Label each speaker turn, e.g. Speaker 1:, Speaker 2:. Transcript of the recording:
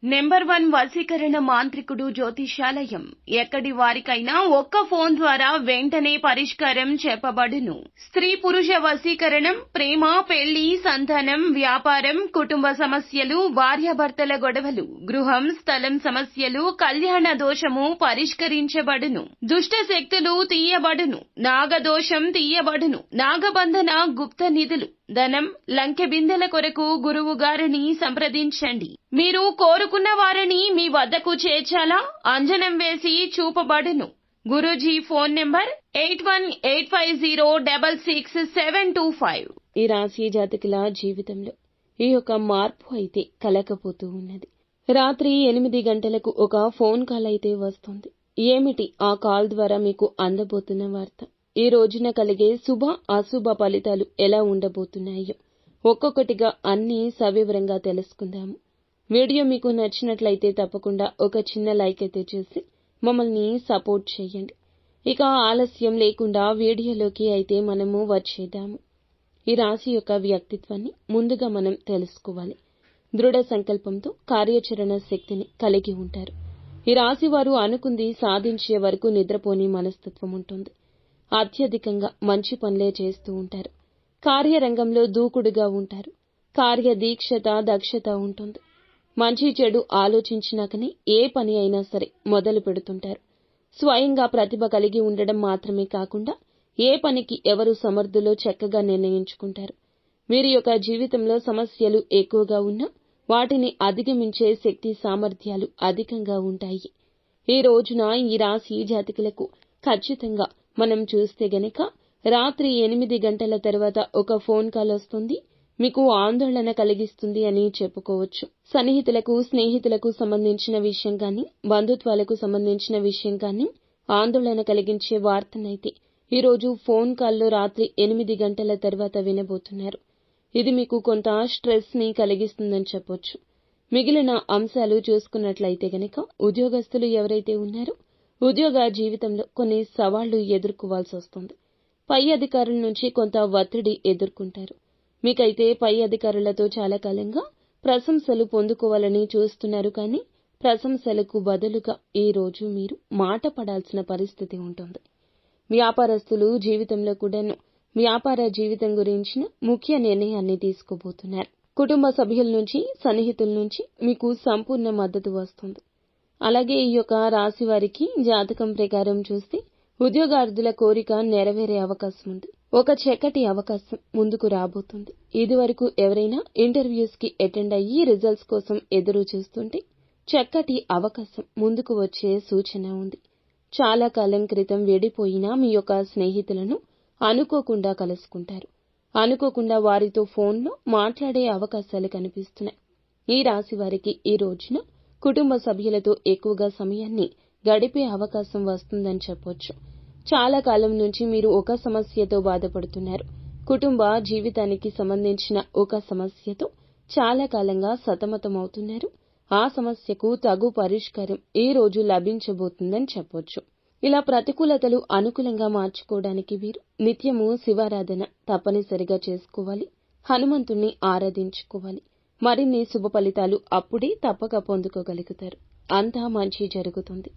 Speaker 1: Number 1 వశీకరణ మాంత్రికుడు జ్యోతిష్యాలయం. ఎక్కడి వారికైనా ఒక్క ఫోన్ ద్వారా వెంటనే పరిష్కారం చెప్పబడును. స్త్రీ పురుష వశీకరణం, ప్రేమ, పెళ్లి, సంతానం, వ్యాపారం, కుటుంబ సమస్యలు, భార్యాభర్తల గొడవలు, గృహం, స్థలం సమస్యలు, కళ్యాణ దోషము పరిష్కరించబడును. దుష్ట శక్తులు తీయబడును. నాగదోషం తీయబడును. నాగబంధన, గుప్త నిధులు, ధనం, లంకె బిందెల కొరకు గురువు గారిని సంప్రదించండి. మీరు కోరుకున్న వారిని మీ వద్దకు చేర్చాలా? అంజనం వేసి చూపబడును. Guruji phone number 8185066725.
Speaker 2: ఈ రాశి జాతకుల జీవితంలో ఈ యొక్క మార్పు అయితే కలకపోతూ ఉన్నది. రాత్రి 8 గంటలకు ఒక ఫోన్ కాల్ అయితే వస్తుంది. ఏమిటి ఆ కాల్ ద్వారా మీకు అందబోతున్న వార్త? ఈ రోజున కలిగే శుభ అశుభ ఫలితాలు ఎలా ఉండబోతున్నాయో ఒక్కొక్కటిగా అన్నీ సవివరంగా తెలుసుకుందాము. వీడియో మీకు నచ్చినట్లయితే తప్పకుండా ఒక చిన్న లైక్ అయితే చేసి మమ్మల్ని సపోర్ట్ చేయండి. ఇక ఆలస్యం లేకుండా వీడియోలోకి అయితే మనము వచ్చేద్దాము. ఈ రాశి యొక్క వ్యక్తిత్వాన్ని ముందుగా మనం తెలుసుకోవాలి. దృఢ సంకల్పంతో కార్యాచరణ శక్తిని కలిగి ఉంటారు. ఈ రాశి వారు అనుకుంది సాధించే వరకు నిద్రపోని మనస్తత్వం ఉంటుంది. అత్యధికంగా మంచి పనులే చేస్తూ ఉంటారు. కార్యరంగంలో దూకుడుగా ఉంటారు. కార్యదీక్షత, దక్షత ఉంటుంది. మంచి చెడు ఆలోచించినాకనే ఏ పని అయినా సరే మొదలు పెడుతుంటారు. స్వయంగా ప్రతిభ కలిగి ఉండడం మాత్రమే కాకుండా ఏ పనికి ఎవరు సమర్థులో చక్కగా నిర్ణయించుకుంటారు. వీరి యొక్క జీవితంలో సమస్యలు ఎక్కువగా ఉన్నా వాటిని అధిగమించే శక్తి సామర్థ్యాలు అధికంగా ఉంటాయి. ఈ రోజున ఈ రాశి జాతకులకు ఖచ్చితంగా మనం చూస్తే గనక రాత్రి 8 గంటల తర్వాత ఒక ఫోన్ కాల్ వస్తుంది. మీకు ఆందోళన కలిగిస్తుంది అని చెప్పుకోవచ్చు. సన్నిహితులకు, స్నేహితులకు సంబంధించిన విషయం కానీ, బంధుత్వాలకు సంబంధించిన విషయం కానీ ఆందోళన కలిగించే వార్తనైతే ఈరోజు ఫోన్ కాల్లో రాత్రి 8 గంటల తర్వాత వినబోతున్నారు. ఇది మీకు కొంత స్ట్రెస్ ని కలిగిస్తుందని చెప్పొచ్చు. మిగిలిన అంశాలు చూసుకున్నట్లయితే గనక ఉద్యోగస్తులు ఎవరైతే ఉన్నారో ఉద్యోగ జీవితంలో కొన్ని సవాళ్లు ఎదుర్కోవాల్సి వస్తుంది. పై అధికారుల నుంచి కొంత ఒత్తిడి ఎదుర్కొంటారు. మీకైతే పై అధికారులతో చాలా కాలంగా ప్రశంసలు పొందుకోవాలని చూస్తున్నారు. కానీ ప్రశంసలకు బదులుగా ఈ రోజు మీరు మాట పడాల్సిన పరిస్థితి ఉంటుంది. వ్యాపారస్తులు జీవితంలో కూడాను వ్యాపార జీవితం గురించిన ముఖ్య నిర్ణయాన్ని తీసుకోబోతున్నారు. కుటుంబ సభ్యుల నుంచి, సన్నిహితుల నుంచి మీకు సంపూర్ణ మద్దతు వస్తుంది. అలాగే ఈ యొక్క రాశి వారికి జాతకం ప్రకారం చూస్తే ఉద్యోగార్థుల కోరిక నెరవేరే అవకాశం ఉంది. ఒక చక్కటి అవకాశం ముందుకు రాబోతుంది. ఇదివరకు ఎవరైనా ఇంటర్వ్యూస్ కి అటెండ్ అయ్యి రిజల్ట్స్ కోసం ఎదురు చూస్తుంటే చక్కటి అవకాశం ముందుకు వచ్చే సూచన ఉంది. చాలా కాలం క్రితం విడిపోయిన మీ యొక్క స్నేహితులను అనుకోకుండా కలుసుకుంటారు. అనుకోకుండా వారితో ఫోన్లో మాట్లాడే అవకాశాలు కనిపిస్తున్నాయి. ఈ రాశి వారికి ఈ రోజున కుటుంబ సభ్యులతో ఎక్కువగా సమయాన్ని గడిపే అవకాశం వస్తుందని చెప్పొచ్చు. చాలా కాలం నుంచి మీరు ఒక సమస్యతో బాధపడుతున్నారు. కుటుంబ జీవితానికి సంబంధించిన ఒక సమస్యతో చాలా కాలంగా సతమతమవుతున్నారు. ఆ సమస్యకు తగు పరిష్కారం ఈ రోజు లభించబోతుందని చెప్పొచ్చు. ఇలా ప్రతికూలతలు అనుకూలంగా మార్చుకోవడానికి వీరు నిత్యము శివారాధన తప్పనిసరిగా చేసుకోవాలి. హనుమంతుణ్ణి ఆరాధించుకోవాలి. మరిన్ని శుభ ఫలితాలు అప్పుడే తప్పక పొందుకోగలుగుతారు. అంతా మంచి జరుగుతుంది.